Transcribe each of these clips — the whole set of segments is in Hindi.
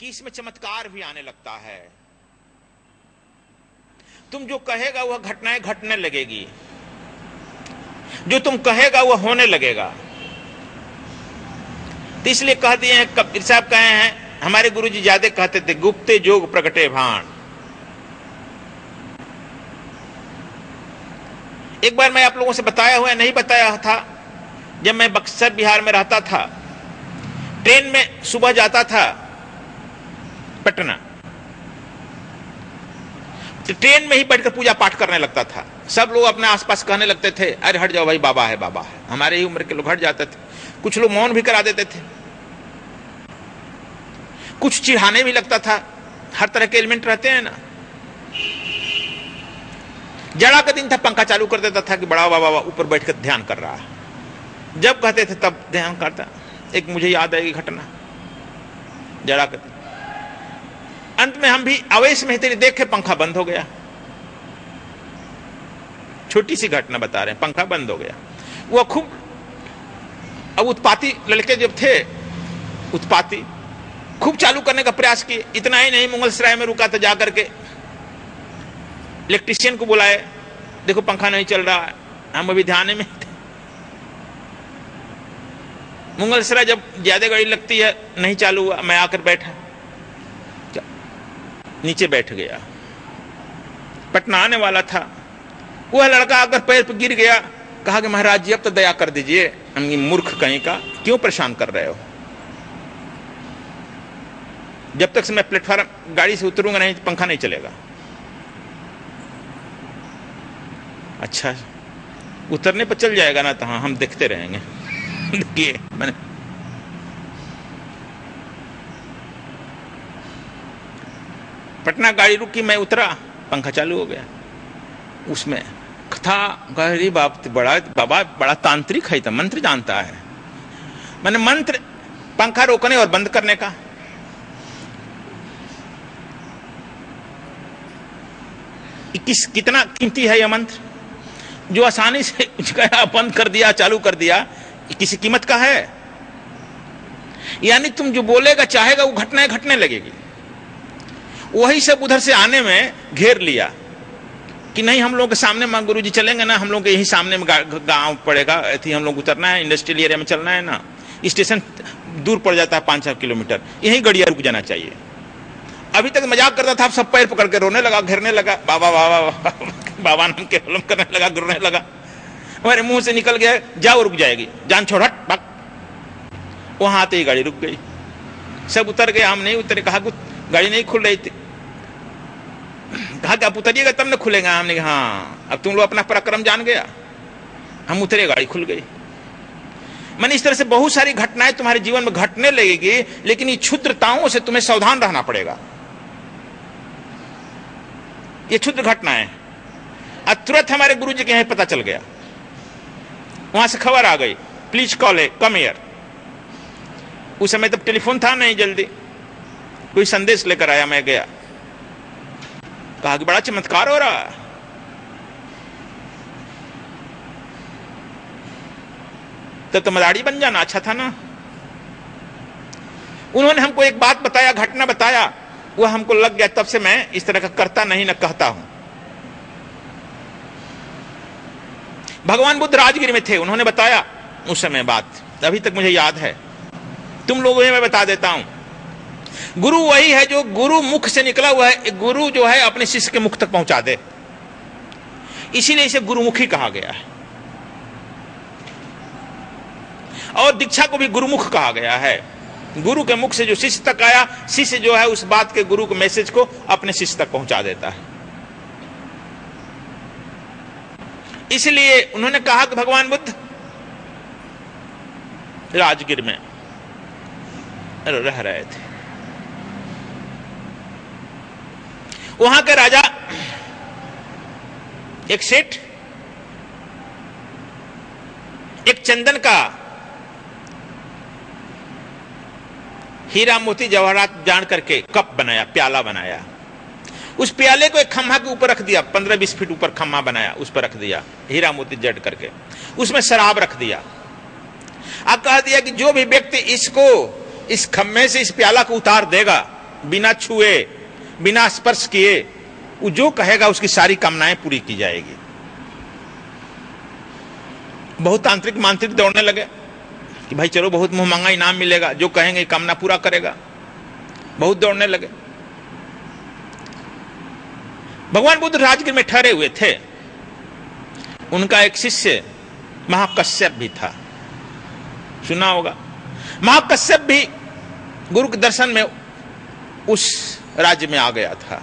कि इसमें चमत्कार भी आने लगता है। तुम जो कहेगा वह घटनाएं घटने लगेगी, जो तुम कहेगा वह होने लगेगा। तो इसलिए कह दिए हैं, कबीर साहब कहे हैं, हमारे गुरुजी ज्यादा कहते थे, गुप्ते जोग प्रगटे भाण। एक बार मैं आप लोगों से बताया हुआ नहीं बताया था, जब मैं बक्सर बिहार में रहता था, ट्रेन में सुबह जाता था पटना, तो ट्रेन में ही बैठकर पूजा पाठ करने लगता था। सब लोग अपने आसपास कहने लगते थे, अरे हट जाओ भाई, बाबा है बाबा है। हमारे ही उम्र के लोग हट जाते थे, कुछ लोग मौन भी करा देते थे, कुछ चिढ़ाने भी लगता था। हर तरह के एलिमेंट रहते हैं ना। जाड़ा का दिन था, पंखा चालू कर देता था कि बड़ा बाबा ऊपर बैठकर ध्यान कर रहा है। जब कहते थे तब ध्यान करता। एक मुझे याद आएगी घटना, जाड़ा का दिन, अंत में हम भी आवेश में तेरी देख के पंखा बंद हो गया। छोटी सी घटना बता रहे हैं, पंखा बंद हो गया। वो खूब, अब उत्पाती लड़के जब थे, उत्पाती खूब चालू करने का प्रयास किए। इतना ही नहीं, मुगलसराय में रुका था, जाकर के इलेक्ट्रिशियन को बुलाए, देखो पंखा नहीं चल रहा है। हम अभी ध्यान में थे। मुगलसराय जब ज्यादा गाड़ी लगती है, नहीं चालू हुआ, मैं आकर बैठा, नीचे बैठ गया। पटना आने वाला था, वह लड़का आकर पैर पर गिर गया, कहा कि महाराज जी अब तो दया कर दीजिए, हम मूर्ख कहीं का क्यों परेशान कर रहे हो। जब तक से मैं प्लेटफार्म गाड़ी से उतरूंगा नहीं, पंखा नहीं चलेगा। अच्छा, उतरने पर चल जाएगा ना, तो हाँ हम देखते रहेंगे। देखिए मैंने पटना गाड़ी रुकी, मैं उतरा, पंखा चालू हो गया। उसमें था, गहरी बाप, बड़ा बाबा बड़ा तांत्रिक है, तो मंत्र जानता है। मैंने मंत्र, पंखा रोकने और बंद करने का। कितना कीमती है यह मंत्र, जो आसानी से बंद कर दिया, चालू कर दिया, किसी कीमत का है। यानी तुम जो बोलेगा चाहेगा वो घटनाएं घटने लगेगी। वही सब उधर से आने में घेर लिया कि नहीं, हम लोगों के सामने मां गुरुजी चलेंगे ना, हम लोग के यही सामने में गांव पड़ेगा, ऐसे हम लोग उतरना है, इंडस्ट्रियल एरिया में चलना है ना, स्टेशन दूर पड़ जाता है 5-6 किलोमीटर, यही गाड़ियां रुक जाना चाहिए। अभी तक मजाक करता था, सब पैर पकड़ के रोने लगा, घेरने लगा, बाबा बाबा बाबा नाम के हलम करने लगा, गिरने लगा। हमारे मुंह से निकल गया, जाओ रुक जाएगी, जान छोड़ हट भाग। वहां आते ही गाड़ी रुक गई, सब उतर गए, हम नहीं उतरे। कहा गाड़ी नहीं खुल रही थी, कहा कि आप उतरिएगा तब न खुलेगा। हमने कहा हाँ, अब तुम लोग अपना पराक्रम जान गया। हम उतरे, गाड़ी खुल गई। मैंने इस तरह से बहुत सारी घटनाएं तुम्हारे जीवन में घटने लगेगी, लेकिन ये क्षुद्रताओं से तुम्हें सावधान रहना पड़ेगा। ये क्षुद्र घटनाएं तुरंत हमारे गुरु जी के यहां पता चल गया, वहां से खबर आ गई, प्लीज कॉल कम हियर। उस समय तब टेलीफोन था नहीं, जल्दी कोई संदेश लेकर आया, मैं गया, कहा कि बड़ा चमत्कार हो रहा है। तो मदारी बन जाना अच्छा था ना। उन्होंने हमको एक बात बताया, घटना बताया, वह हमको लग गया। तब से मैं इस तरह का करता नहीं, न कहता हूं। भगवान बुद्ध राजगीर में थे, उन्होंने बताया उस समय बात, अभी तक मुझे याद है। तुम लोगों मैं बता देता हूं। गुरु वही है जो गुरु मुख से निकला हुआ है। गुरु जो है अपने शिष्य के मुख तक पहुंचा दे, इसीलिए इसे गुरुमुखी कहा गया है। और दीक्षा को भी गुरुमुख कहा गया है। गुरु के मुख से जो शिष्य तक आया, शिष्य जो है उस बात के, गुरु के मैसेज को अपने शिष्य तक पहुंचा देता है। इसलिए उन्होंने कहा कि भगवान बुद्ध राजगीर में रह रहे थे। वहां के राजा, एक सेठ, एक चंदन का हीरा मोती जवाहरात जान करके कप बनाया, प्याला बनाया। उस प्याले को एक खम्भा के ऊपर रख दिया, 15-20 फीट ऊपर खम्भा बनाया, उस पर रख दिया हीरा मोती जड़ करके। उसमें शराब रख दिया। अब कह दिया कि जो भी व्यक्ति इसको, इस खम्भे से इस प्याला को उतार देगा, बिना छुए, बिना स्पर्श किए, वो जो कहेगा उसकी सारी कामनाएं पूरी की जाएगी। बहुत तांत्रिक मांत्रिक दौड़ने लगे कि भाई चलो बहुत मुंह मांगा इनाम मिलेगा, जो कहेंगे कामना पूरा करेगा। बहुत दौड़ने लगे। भगवान बुद्ध राजगीर में ठहरे हुए थे। उनका एक शिष्य महाकश्यप भी था, सुना होगा। महाकश्यप भी गुरु के दर्शन में उस राज्य में आ गया था।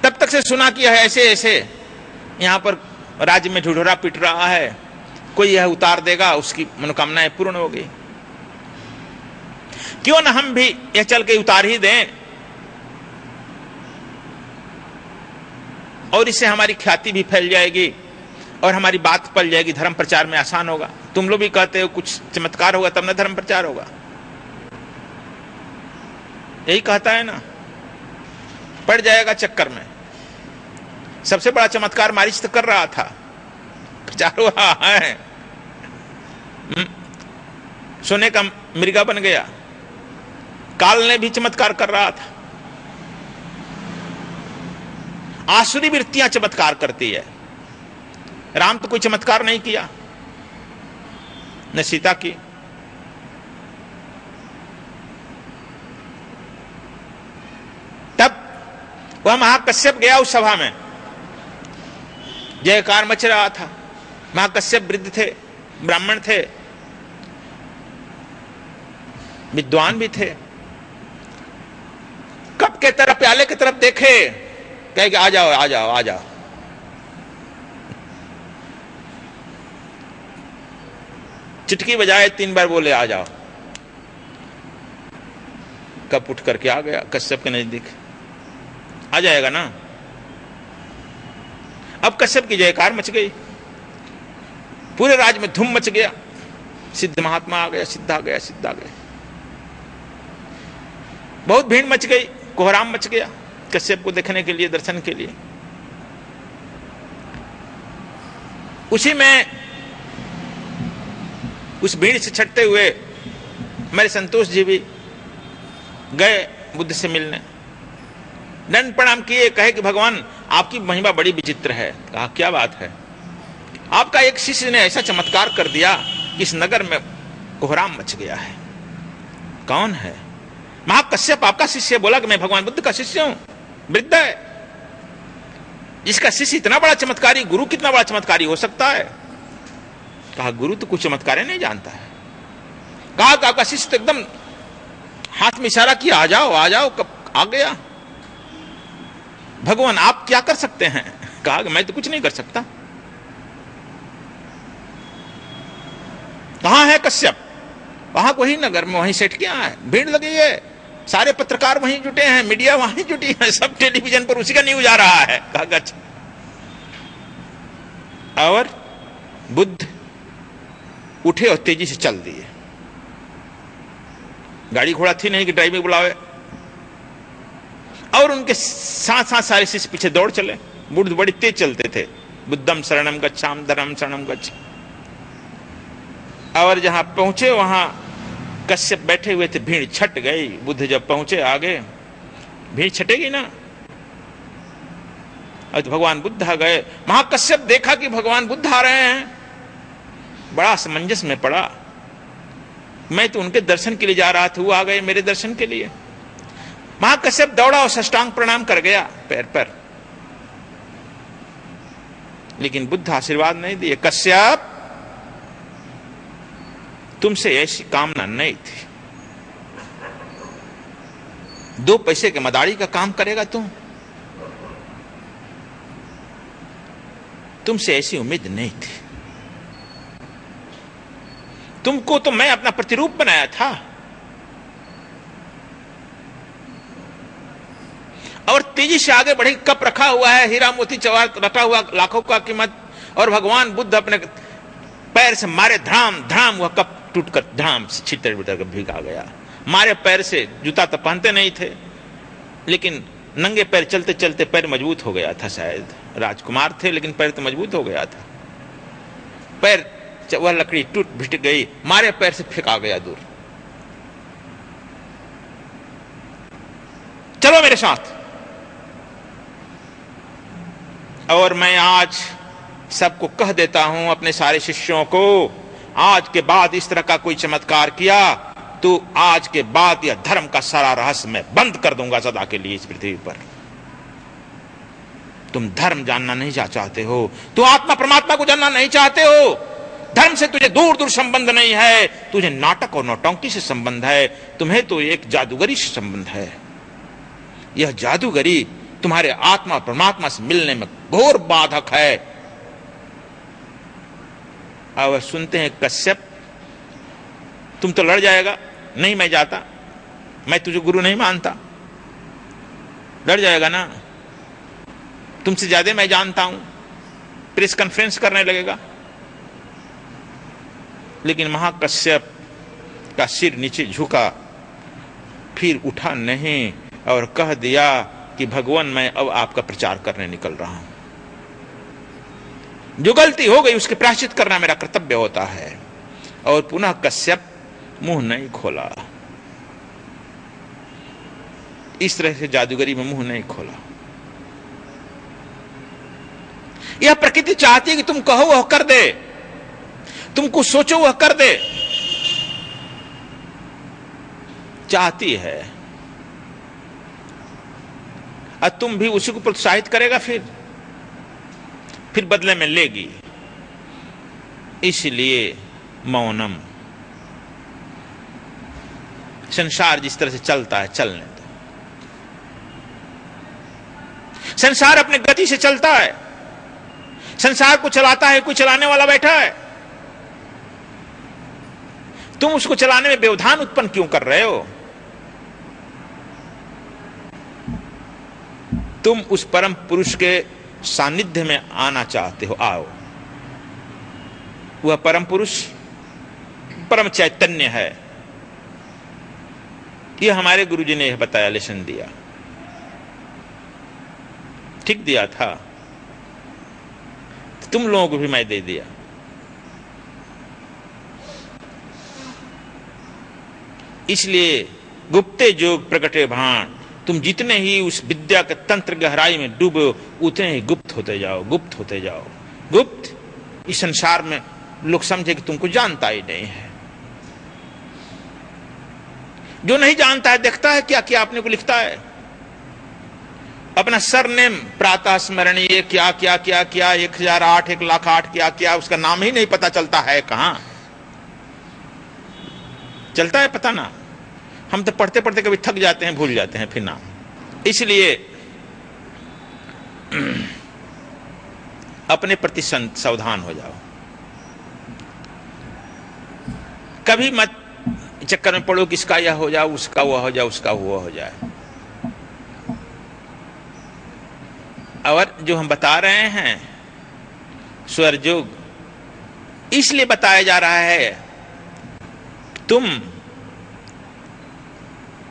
तब तक से सुना कि ऐसे ऐसे यहां पर राज्य में ढिढोरा पिट रहा है, कोई यह उतार देगा, उसकी मनोकामनाएं पूर्ण हो गई। क्यों ना हम भी यह चल के उतार ही दें, और इससे हमारी ख्याति भी फैल जाएगी और हमारी बात पल जाएगी, धर्म प्रचार में आसान होगा। तुम लोग भी कहते हो कुछ चमत्कार होगा तब ना धर्म प्रचार होगा, यही कहता है ना। पड़ जाएगा चक्कर में। सबसे बड़ा चमत्कार मारीच तो कर रहा था, प्रचार हो रहा है। सोने का मृगा बन गया। काल ने भी चमत्कार कर रहा था। आसुरी वृत्तियां चमत्कार करती है। राम तो कोई चमत्कार नहीं किया, न सीता की। तब वह महाकश्यप गया उस सभा में, जयकार मच रहा था। महाकश्यप वृद्ध थे, ब्राह्मण थे, विद्वान भी थे। कप के तरफ, प्याले की तरफ देखे, कहे कि आ जाओ आ जाओ आ जाओ। चिटकी बजाए, 3 बार बोले आ जाओ। कप उठ करके आ गया कश्यप के नजदीक। आ जाएगा ना। अब कश्यप की जयकार मच गई, पूरे राज्य में धूम मच गया। सिद्ध महात्मा आ गया, सिद्ध आ गया, सिद्ध आ गया। बहुत भीड़ मच गई, कोहराम मच गया कश्यप को देखने के लिए, दर्शन के लिए। उसी में उस भीड़ से छटते हुए मेरे संतोष जी भी गए बुद्ध से मिलने। दंड प्रणाम किए, कहे कि भगवान आपकी महिमा बड़ी विचित्र है। कहा क्या बात है? आपका एक शिष्य ने ऐसा चमत्कार कर दिया कि इस नगर में कोहराम मच गया है। कौन है? महाकश्यप आपका शिष्य। बोला कि मैं भगवान बुद्ध का शिष्य हूं। वृद्ध है। इसका शिष्य इतना बड़ा चमत्कारी, गुरु कितना बड़ा चमत्कारी हो सकता है? कहा गुरु तो कुछ चमत्कार नहीं जानता है। कहा कि आपका शिष्य तो एकदम हाथ में इशारा किया, आ जाओ आ जाओ। कब आ गया? भगवान आप क्या कर सकते हैं? कहा कि मैं तो कुछ नहीं कर सकता। कहां है कश्यप? वहां वही नगर में, वहीं सेठ क्या है, भीड़ लगी है, सारे पत्रकार वहीं जुटे हैं, मीडिया वहीं जुटी है, सब टेलीविजन पर उसी का न्यूज आ रहा है। कहा गच्छ। और बुद्ध उठे और तेजी से चल दिए। गाड़ी घोड़ा थी नहीं कि ड्राइवर बुलावे। और उनके साथ साथ सारे शिष्य पीछे दौड़ चले। बुद्ध बड़ी तेज चलते थे। बुद्धम शरणम गच्छाम, धर्मम शरणम गच्छ। और जहां पहुंचे वहां कश्यप बैठे हुए थे। भीड़ छट गई। बुद्ध जब पहुंचे आगे, भीड़ छटेगी ना। और तो भगवान बुद्ध आ गए। महाकश्यप देखा कि भगवान बुद्ध आ रहे हैं, बड़ा असमंजस में पड़ा। मैं तो उनके दर्शन के लिए जा रहा था, वो आ गए मेरे दर्शन के लिए। महाकश्यप दौड़ा और साष्टांग प्रणाम कर गया पैर पर। लेकिन बुद्ध आशीर्वाद नहीं दिए। कश्यप तुमसे ऐसी कामना नहीं थी। 2 पैसे के मदारी का काम करेगा तुमसे ऐसी उम्मीद नहीं थी। तुमको तो मैं अपना प्रतिरूप बनाया था। और तेजी से आगे बढ़े। कप रखा हुआ है, हीरा मोती जवाहर रखा हुआ, लाखों का कीमत। और भगवान बुद्ध अपने पैर से मारे, धड़ाम धड़ाम, वह कप टूटकर धड़ाम से छितर बितर कर भीग आ गया। मारे पैर से। जूता तो पहनते नहीं थे, लेकिन नंगे पैर चलते चलते पैर मजबूत हो गया था। शायद राजकुमार थे, लेकिन पैर तो मजबूत हो गया था। पैर, वह लकड़ी टूट भिट गई, मारे पैर से फेंका गया दूर। मेरे साथ। और मैं आज सबको कह देता हूं, अपने सारे शिष्यों को, आज के बाद इस तरह का कोई चमत्कार किया तो आज के बाद यह धर्म का सारा रहस्य मैं बंद कर दूंगा सदा के लिए इस पृथ्वी पर। तुम धर्म जानना नहीं चाहते हो, तुम आत्मा परमात्मा को जानना नहीं चाहते हो। धर्म से तुझे दूर दूर संबंध नहीं है, तुझे नाटक और नौटंकी से संबंध है, तुम्हें तो एक जादूगरी से संबंध है। यह जादूगरी तुम्हारे आत्मा परमात्मा से मिलने में घोर बाधक है। और सुनते हैं कश्यप तुम तो लड़ जाएगा। नहीं मैं जाता, मैं तुझे गुरु नहीं मानता। लड़ जाएगा ना, तुमसे ज्यादा मैं जानता हूं, प्रेस कॉन्फ्रेंस करने लगेगा। लेकिन महाकश्यप का सिर नीचे झुका, फिर उठा नहीं और कह दिया कि भगवान मैं अब आपका प्रचार करने निकल रहा हूं। जो गलती हो गई उसके प्रायश्चित करना मेरा कर्तव्य होता है। और पुनः कश्यप मुंह नहीं खोला, इस तरह से जादूगरी में मुंह नहीं खोला। यह प्रकृति चाहती है कि तुम कहो वह कर दे, तुम कुछ सोचो वह कर दे, चाहती है। और तुम भी उसी को प्रोत्साहित करेगा, फिर बदले में लेगी। इसलिए मौनम। संसार जिस तरह से चलता है चलने दो। संसार अपने गति से चलता है, संसार को चलाता है कोई चलाने वाला बैठा है। तुम उसको चलाने में व्यवधान उत्पन्न क्यों कर रहे हो? तुम उस परम पुरुष के सानिध्य में आना चाहते हो, आओ। वह परम पुरुष परम चैतन्य है। यह हमारे गुरुजी ने यह बताया, लेसन दिया, ठीक दिया था, तुम लोगों को भी मैं दे दिया। इसलिए गुप्ते जोग प्रकटे भाण, तुम जितने ही उस विद्या के तंत्र गहराई में डूबो उतने ही गुप्त होते जाओ, गुप्त होते जाओ। गुप्त इस संसार में लोग समझे कि तुमको जानता ही नहीं है। जो नहीं जानता है देखता है क्या क्या अपने को लिखता है, अपना सरनेम प्रातः स्मरणीय क्या क्या क्या क्या 1008 1,08,000 क्या क्या, उसका नाम ही नहीं पता चलता है। कहां चलता है पता ना। हम तो पढ़ते पढ़ते कभी थक जाते हैं, भूल जाते हैं फिर नाम। इसलिए अपने प्रति सावधान हो जाओ। कभी मत चक्कर में पड़ो कि इसका यह हो जाए, उसका वह हो जाए, उसका वह हो जाए। और जो हम बता रहे हैं स्वरयोग, इसलिए बताया जा रहा है तुम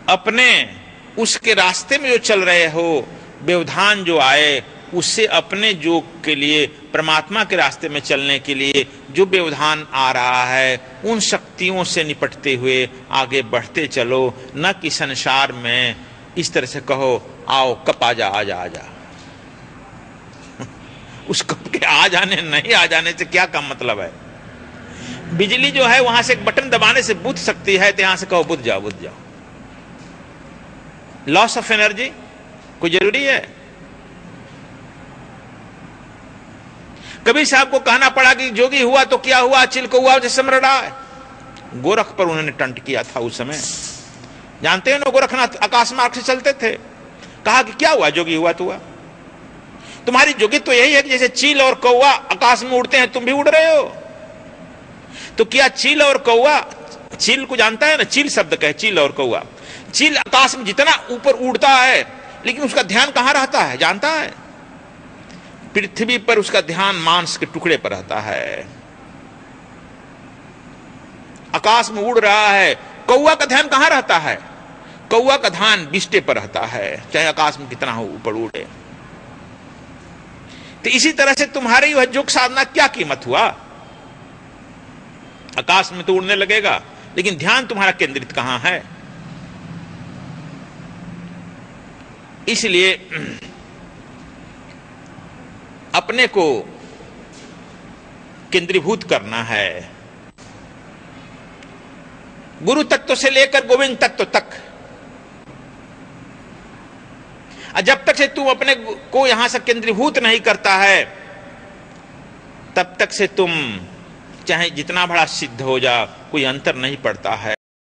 अपने उसके रास्ते में जो चल रहे हो, व्यवधान जो आए उससे अपने योग के लिए, परमात्मा के रास्ते में चलने के लिए जो व्यवधान आ रहा है, उन शक्तियों से निपटते हुए आगे बढ़ते चलो। न कि संसार में इस तरह से कहो आओ कप आ जा आ जा आ जा। उस कप के आ जाने नहीं आ जाने से क्या काम मतलब है? बिजली जो है वहां से एक बटन दबाने से बुझ सकती है, तो यहां से कहो बुझ जाओ बुझ जाओ। लॉस ऑफ एनर्जी कोई जरूरी है? कबीर साहब को कहना पड़ा कि जोगी हुआ तो क्या हुआ, चिल को हुआ जैसे समर रहा है। गोरख पर उन्होंने टंट किया था उस समय, जानते हो ना, गोरखनाथ आकाश मार्ग से चलते थे। कहा कि क्या हुआ, जोगी हुआ तो हुआ। तुम्हारी जोगी तो यही है कि जैसे चील और कौवा आकाश में उड़ते हैं, तुम भी उड़ रहे हो। तो क्या चील और कौवा, चील को जानता है ना, चील शब्द कहे, चील और कौवा। चील आकाश में जितना ऊपर उड़ता है, लेकिन उसका ध्यान कहां रहता है जानता है? पृथ्वी पर उसका ध्यान मांस के टुकड़े पर रहता है। आकाश में उड़ रहा है, कौवा का ध्यान कहां रहता है? कौवा का ध्यान बिस्टे पर रहता है, चाहे आकाश में कितना हो ऊपर उड़े। तो इसी तरह से तुम्हारी यह योग साधना क्या कीमत हुआ? आकाश में तो उड़ने लगेगा, लेकिन ध्यान तुम्हारा केंद्रित कहां है? इसलिए अपने को केंद्रीभूत करना है, गुरु तत्व से लेकर गोविंद तत्व तक। जब तक से तुम अपने को यहां से केंद्रीभूत नहीं करता है, तब तक से तुम चाहे जितना बड़ा सिद्ध हो जा, कोई अंतर नहीं पड़ता है।